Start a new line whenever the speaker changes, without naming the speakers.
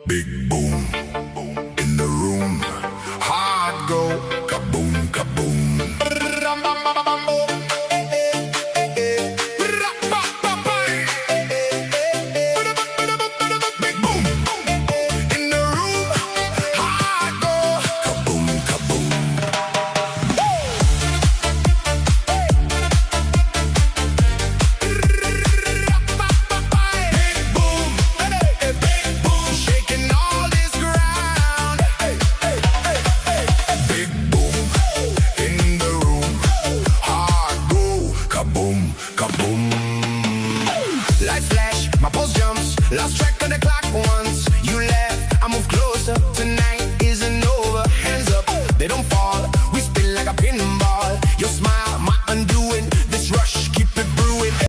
Big boom in the room. Hard go, kaboom, kaboom. Big boom in the room. Hard go, kaboom, kaboom. Big boom, big boom, shaking all this ground. Big boom in the room. Hard go, kaboom, kaboom. Lights flash, my pulse jumps, lost track of the clock.